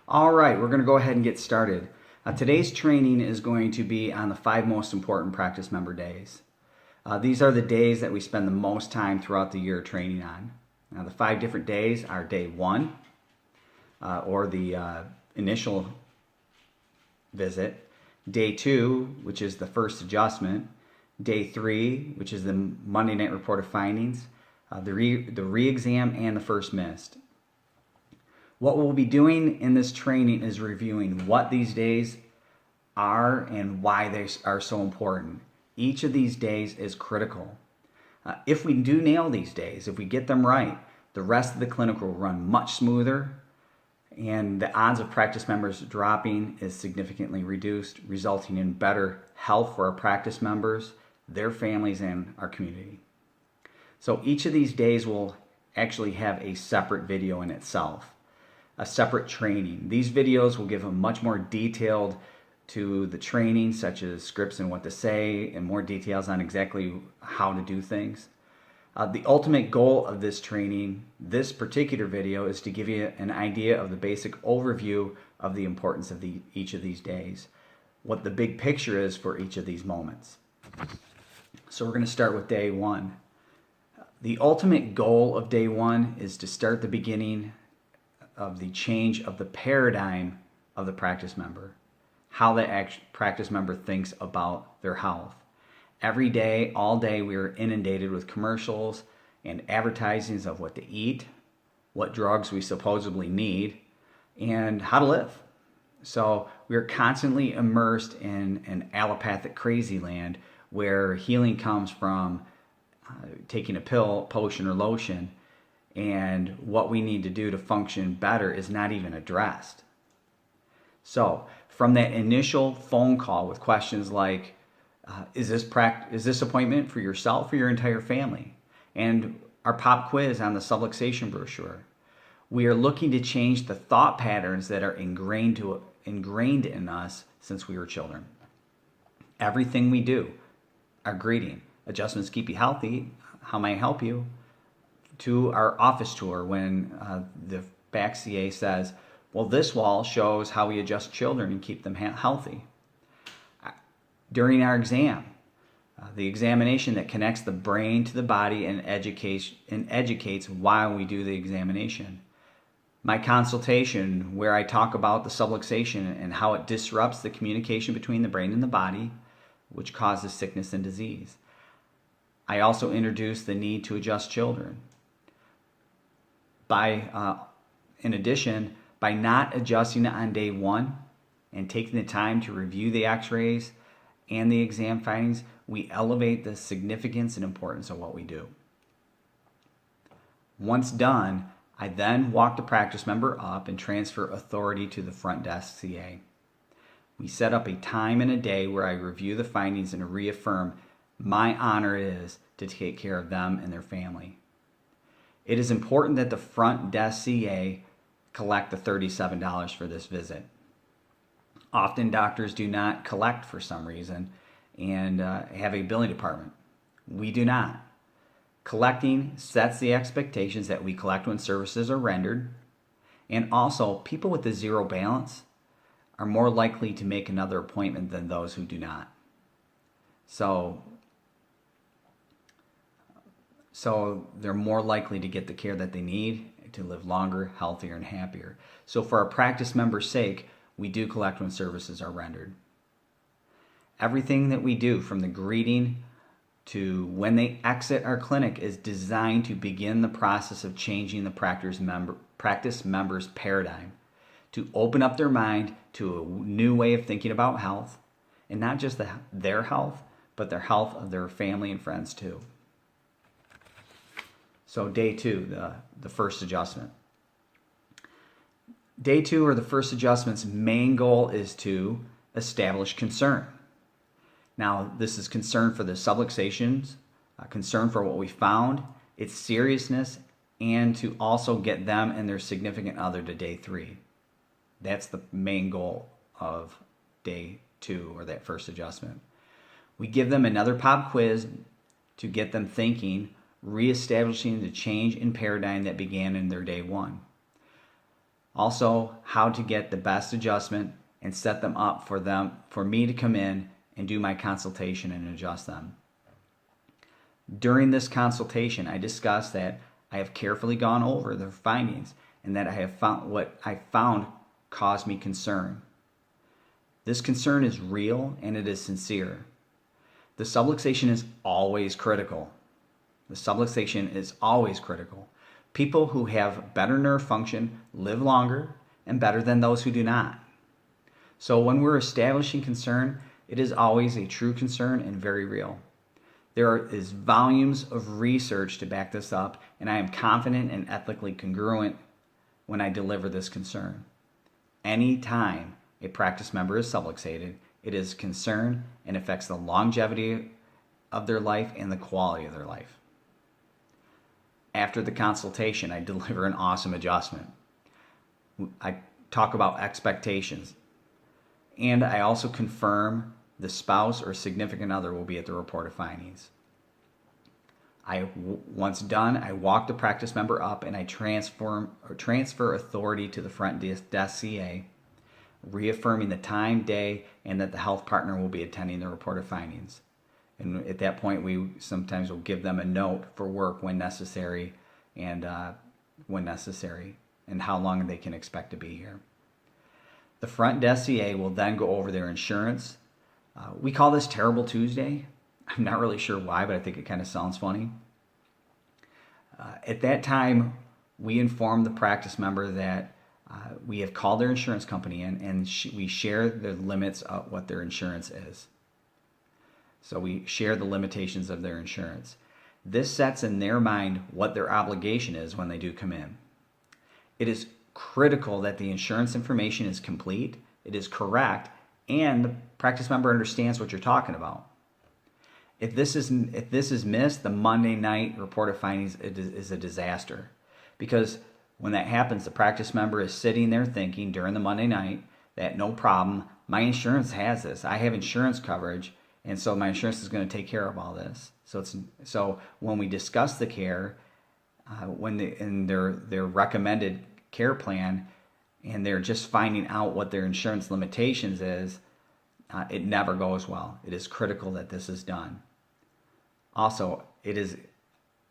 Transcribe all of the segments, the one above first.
All right, we're going to go ahead and get started. Today's training is going to be on the 5 most important practice member days. These are the days that we spend the most time throughout the year training on. Now, the 5 different days are day 1, or the initial visit, day 2, which is the first adjustment, day 3, which is the Monday night report of findings, the re-exam, and the first missed. What we'll be doing in this training is reviewing what these days are and why they are so important. Each of these days is critical. If we do nail these days, if we get them right, the rest of the clinic will run much smoother, and the odds of practice members dropping is significantly reduced, resulting in better health for our practice members, their families, and our community. So each of these days will actually have a separate video in itself, a separate training. These videos will give a much more detailed to the training, such as scripts and what to say, and more details on exactly how to do things. The ultimate goal of this training, this particular video, is to give you an idea of the basic overview of the importance of each of these days, what the big picture is for each of these moments. So we're going to start with day 1. The ultimate goal of day 1 is to start the beginning of the change of the paradigm of the practice member, how the practice member thinks about their health. Every day, all day, we are inundated with commercials and advertisings of what to eat, what drugs we supposedly need, and how to live. So we are constantly immersed in an allopathic crazy land where healing comes from taking a pill, potion, or lotion, and what we need to do to function better is not even addressed. So from that initial phone call with questions like, is this appointment for yourself or your entire family? And our pop quiz on the subluxation brochure, we are looking to change the thought patterns that are ingrained in us since we were children. Everything we do, our greeting, adjustments keep you healthy, how may I help you? To our office tour when the back CA says, well, this wall shows how we adjust children and keep them healthy. During our exam, the examination that connects the brain to the body and educates while we do the examination. My consultation, where I talk about the subluxation and how it disrupts the communication between the brain and the body, which causes sickness and disease. I also introduce the need to adjust children. In addition, by not adjusting it on day 1 and taking the time to review the x-rays and the exam findings, we elevate the significance and importance of what we do. Once done, I then walk the practice member up and transfer authority to the front desk CA. We set up a time and a day where I review the findings and reaffirm my honor is to take care of them and their family. It is important that the front desk CA collect the $37 for this visit. Often doctors do not collect for some reason and have a billing department. We do not. Collecting sets the expectations that we collect when services are rendered, and also people with a zero balance are more likely to make another appointment than those who do not. So they're more likely to get the care that they need to live longer, healthier, and happier. So for our practice members' sake, we do collect when services are rendered. Everything that we do, from the greeting to when they exit our clinic, is designed to begin the process of changing the practice member's paradigm, to open up their mind to a new way of thinking about health, and not just their health, but their health of their family and friends too. So day 2, the first adjustment. Day 2, or the first adjustment's main goal, is to establish concern. Now, this is concern for the subluxations, concern for what we found, its seriousness, and to also get them and their significant other to day 3. That's the main goal of day 2, or that first adjustment. We give them another pop quiz to get them thinking, reestablishing the change in paradigm that began in their day 1. Also, how to get the best adjustment and set them up for me to come in and do my consultation and adjust them. During this consultation, I discussed that I have carefully gone over the findings and that I have found what I found caused me concern. This concern is real and it is sincere. The subluxation is always critical. The subluxation is always critical. People who have better nerve function live longer and better than those who do not. So when we're establishing concern, it is always a true concern and very real. There is volumes of research to back this up, and I am confident and ethically congruent when I deliver this concern. Anytime a practice member is subluxated, it is concern and affects the longevity of their life and the quality of their life. After the consultation, I deliver an awesome adjustment. I talk about expectations, and I also confirm the spouse or significant other will be at the report of findings. Once done, I walk the practice member up and I transfer authority to the front desk CA, reaffirming the time, day, and that the health partner will be attending the report of findings. And at that point, we sometimes will give them a note for work when necessary, and how long they can expect to be here. The front desk CA will then go over their insurance. We call this Terrible Tuesday. I'm not really sure why, but I think it kind of sounds funny. At that time, we inform the practice member that we have called their insurance company in, and we share the limits of what their insurance is. So we share the limitations of their insurance. This sets in their mind what their obligation is when they do come in. It is critical that the insurance information is complete, it is correct, and the practice member understands what you're talking about. If this is missed, the Monday night report of findings is a disaster. Because when that happens, the practice member is sitting there thinking during the Monday night that no problem, my insurance has this. I have insurance coverage, and so my insurance is going to take care of all this. So when we discuss the care, in their recommended care plan, and they're just finding out what their insurance limitations is, it never goes well. It is critical that this is done. Also, it is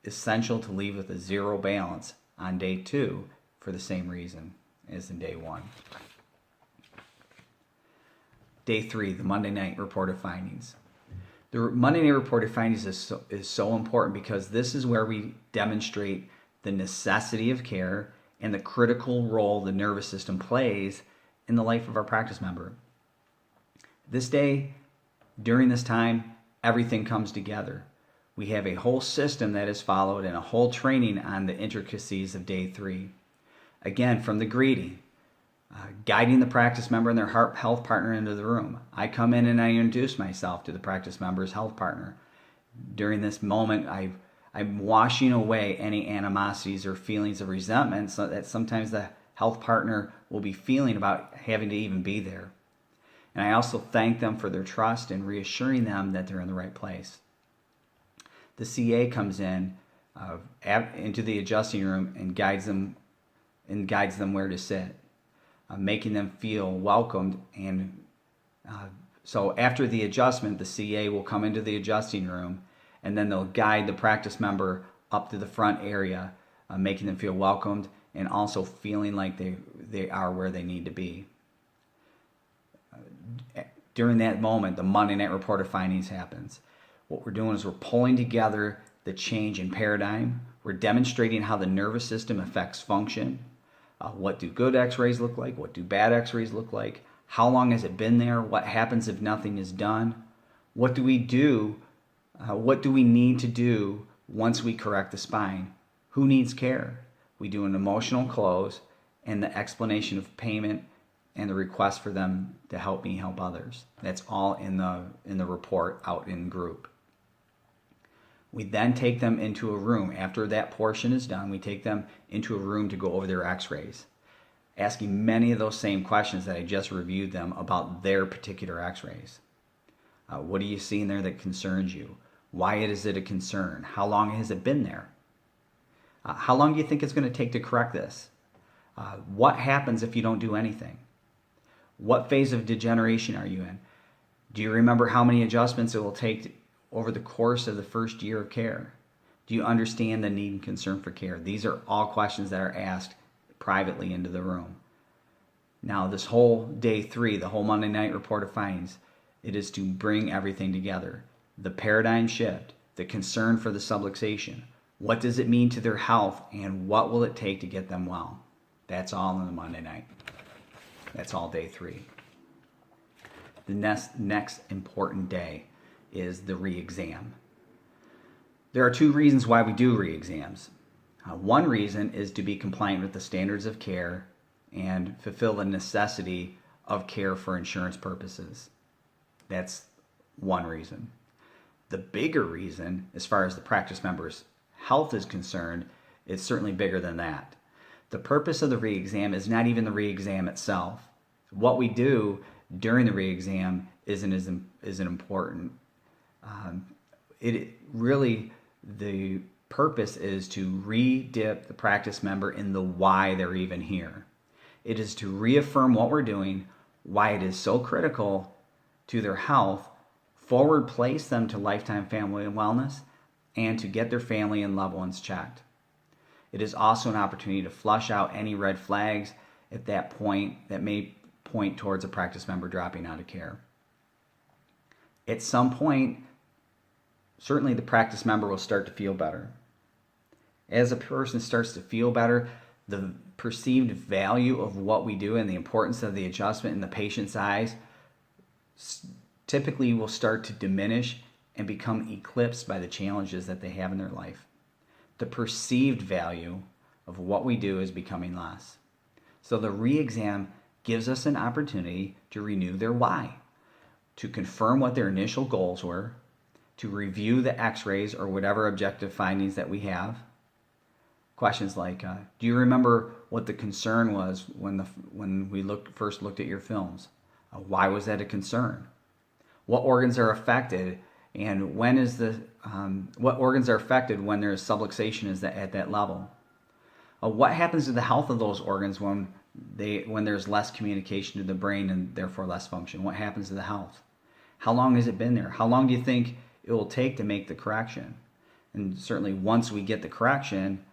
essential to leave with a zero balance on day 2 for the same reason as in day 1. Day 3, the Monday night report of findings. The Monday night report of findings is so important because this is where we demonstrate the necessity of care and the critical role the nervous system plays in the life of our practice member. This day, during this time, everything comes together. We have a whole system that is followed and a whole training on the intricacies of day 3. Again, from the greeting, guiding the practice member and their health partner into the room. I come in and I introduce myself to the practice member's health partner. During this moment, I'm washing away any animosities or feelings of resentment so that sometimes the health partner will be feeling about having to even be there. And I also thank them for their trust and reassuring them that they're in the right place. The CA comes in into the adjusting room and guides them where to sit, making them feel welcomed. And so after the adjustment, the CA will come into the adjusting room, and then they'll guide the practice member up to the front area, making them feel welcomed and also feeling like they are where they need to be. During that moment, the Monday night report of findings happens. What we're doing is we're pulling together the change in paradigm. We're demonstrating how the nervous system affects function. What do good x-rays look like? What do bad x-rays look like? How long has it been there? What happens if nothing is done? What do we do? What do we need to do once we correct the spine? Who needs care? We do an emotional close and the explanation of payment and the request for them to help me help others. That's all in the report out in group. We then take them into a room. After that portion is done, we take them into a room to go over their x-rays, asking many of those same questions that I just reviewed them about their particular x-rays. What do you see in there that concerns you? Why is it a concern? How long has it been there? How long do you think it's going to take to correct this? What happens if you don't do anything? What phase of degeneration are you in? Do you remember how many adjustments it will take over the course of the first year of care? Do you understand the need and concern for care? These are all questions that are asked privately into the room. Now, this whole day 3, the whole Monday night report of findings, it is to bring everything together. The paradigm shift, the concern for the subluxation. What does it mean to their health, and what will it take to get them well? That's all on the Monday night. That's all day 3. The next important day is the re-exam. There are 2 reasons why we do re-exams. One reason is to be compliant with the standards of care and fulfill the necessity of care for insurance purposes. That's one reason. The bigger reason, as far as the practice member's health is concerned, is certainly bigger than that. The purpose of the re-exam is not even the re-exam itself. What we do during the re-exam isn't important. The purpose is to re-dip the practice member in the why they're even here. It is to reaffirm what we're doing, why it is so critical to their health, forward place them to lifetime family and wellness, and to get their family and loved ones checked. It is also an opportunity to flush out any red flags at that point that may point towards a practice member dropping out of care. At some point, certainly the practice member will start to feel better. As a person starts to feel better, the perceived value of what we do and the importance of the adjustment in the patient's eyes typically will start to diminish and become eclipsed by the challenges that they have in their life. The perceived value of what we do is becoming less. So the re-exam gives us an opportunity to renew their why, to confirm what their initial goals were, to review the x-rays or whatever objective findings that we have. Questions like, do you remember what the concern was when we first looked at your films? Why was that a concern? What organs are affected, and what organs are affected when there's subluxation at that level? What happens to the health of those organs when there's less communication to the brain and therefore less function? What happens to the health? How long has it been there? How long do you think it will take to make the correction? And certainly once we get the correction,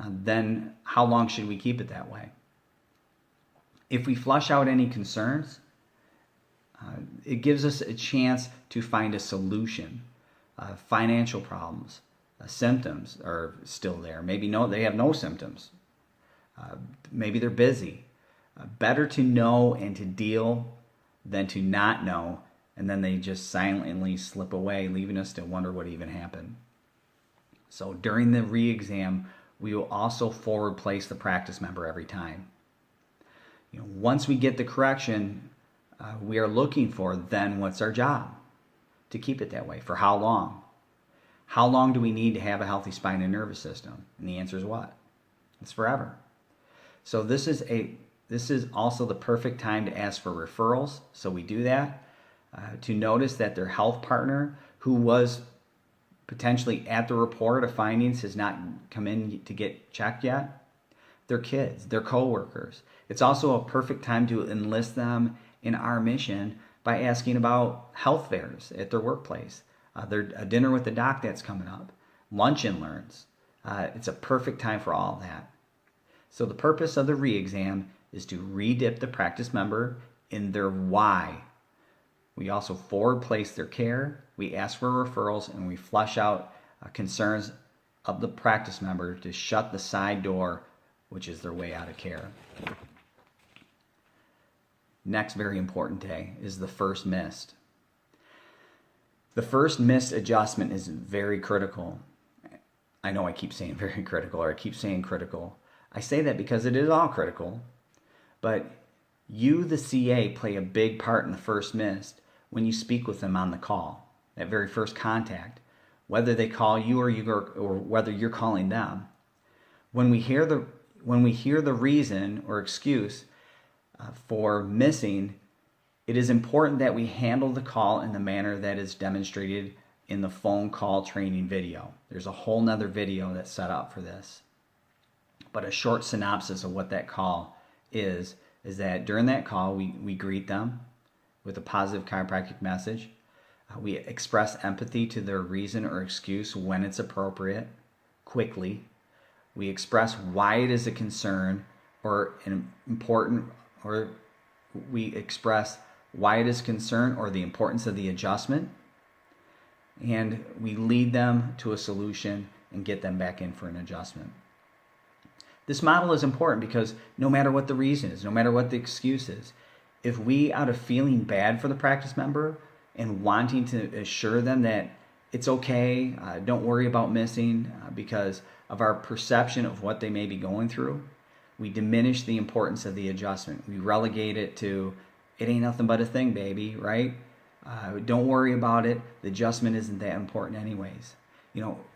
then how long should we keep it that way? If we flush out any concerns, it gives us a chance to find a solution. Financial problems, symptoms are still there. Maybe they have no symptoms. Maybe they're busy. Better to know and to deal than to not know, and then they just silently slip away, leaving us to wonder what even happened. So during the re-exam, we will also forward place the practice member every time. Once we get the correction we are looking for, then what's our job? To keep it that way. For how long? How long do we need to have a healthy spine and nervous system? And the answer is what? It's forever. So this is also the perfect time to ask for referrals. So we do that. To notice that their health partner, who was potentially at the report of findings, has not come in to get checked yet. Their kids, their coworkers. It's also a perfect time to enlist them in our mission by asking about health fairs at their workplace. A dinner with the doc that's coming up. Lunch and learns. It's a perfect time for all of that. So the purpose of the re-exam is to re-dip the practice member in their why. We also forward place their care, we ask for referrals, and we flush out concerns of the practice member to shut the side door, which is their way out of care. Next very important day is the first missed. The first missed adjustment is very critical. I know I keep saying very critical, or I keep saying critical. I say that because it is all critical, but you, the CA, play a big part in the first missed when you speak with them on the call, that very first contact, whether they call you or whether you're calling them. When we hear the reason or excuse for missing, it is important that we handle the call in the manner that is demonstrated in the phone call training video. There's a whole nother video that's set up for this. But a short synopsis of what that call is that during that call, we greet them with a positive chiropractic message. We express empathy to their reason or excuse when it's appropriate, quickly. We express why it is a concern or an important, or we express why it is a concern or the importance of the adjustment. And we lead them to a solution and get them back in for an adjustment. This model is important because no matter what the reason is, no matter what the excuse is, if we, out of feeling bad for the practice member and wanting to assure them that it's okay, don't worry about missing, because of our perception of what they may be going through, we diminish the importance of the adjustment. We relegate it to, it ain't nothing but a thing, baby, right? Don't worry about it. The adjustment isn't that important anyways.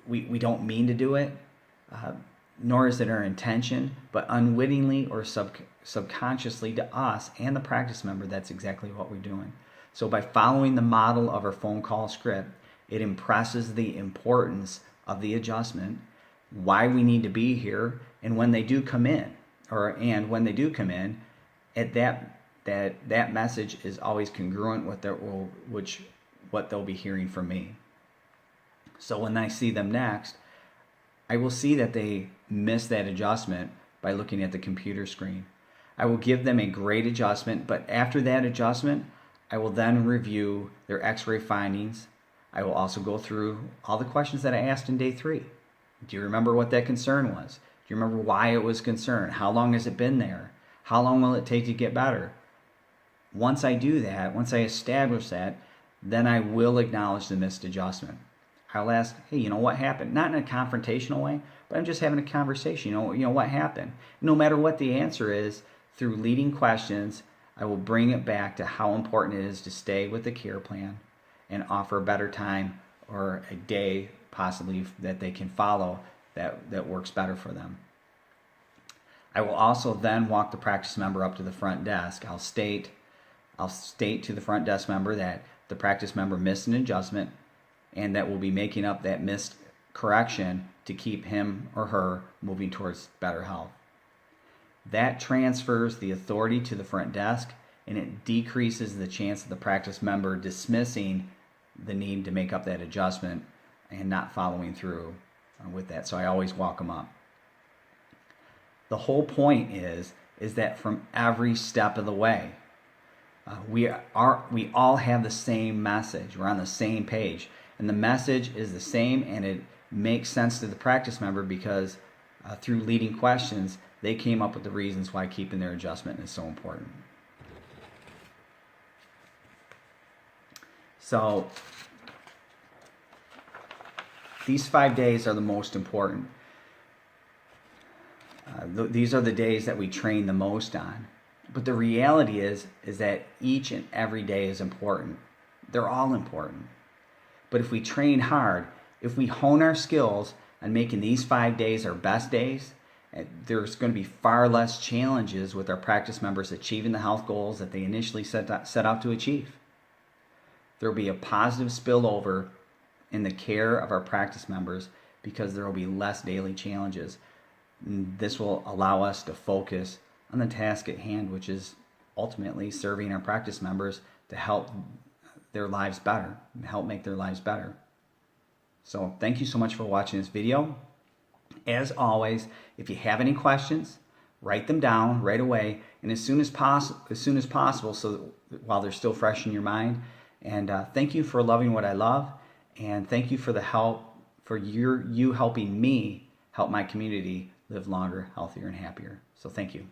We don't mean to do it, nor is it our intention, but unwittingly or subconsciously to us and the practice member, that's exactly what we're doing. So by following the model of our phone call script, it impresses the importance of the adjustment, why we need to be here, and when they do come in, that message is always congruent with what they'll be hearing from me. So when I see them next, I will see that they missed that adjustment by looking at the computer screen. I will give them a great adjustment, but after that adjustment, I will then review their x-ray findings. I will also go through all the questions that I asked in day 3. Do you remember what that concern was? Do you remember why it was concerned? How long has it been there? How long will it take to get better? Once I do that, once I establish that, then I will acknowledge the missed adjustment. I'll ask, hey, what happened? Not in a confrontational way, but I'm just having a conversation. What happened? No matter what the answer is, through leading questions, I will bring it back to how important it is to stay with the care plan and offer a better time or a day possibly that they can follow that works better for them. I will also then walk the practice member up to the front desk. I'll state to the front desk member that the practice member missed an adjustment and that we'll be making up that missed correction to keep him or her moving towards better health. That transfers the authority to the front desk, and it decreases the chance of the practice member dismissing the need to make up that adjustment and not following through with that. So I always walk them up. The whole point is that from every step of the way, we all have the same message. We're on the same page, and the message is the same, and it makes sense to the practice member because through leading questions, they came up with the reasons why keeping their adjustment is so important. So these 5 days are the most important. These are the days that we train the most on. But the reality is that each and every day is important. They're all important. But if we train hard, if we hone our skills on making these 5 days our best days, there's going to be far less challenges with our practice members achieving the health goals that they initially set out to achieve. There will be a positive spillover in the care of our practice members because there will be less daily challenges. And this will allow us to focus on the task at hand, which is ultimately serving our practice members to help their lives better, help make their lives better. So thank you so much for watching this video. As always, if you have any questions, write them down right away and as soon as possible, so while they're still fresh in your mind. And thank you for loving what I love, and thank you for the help, for you helping me help my community live longer, healthier, and happier. So thank you.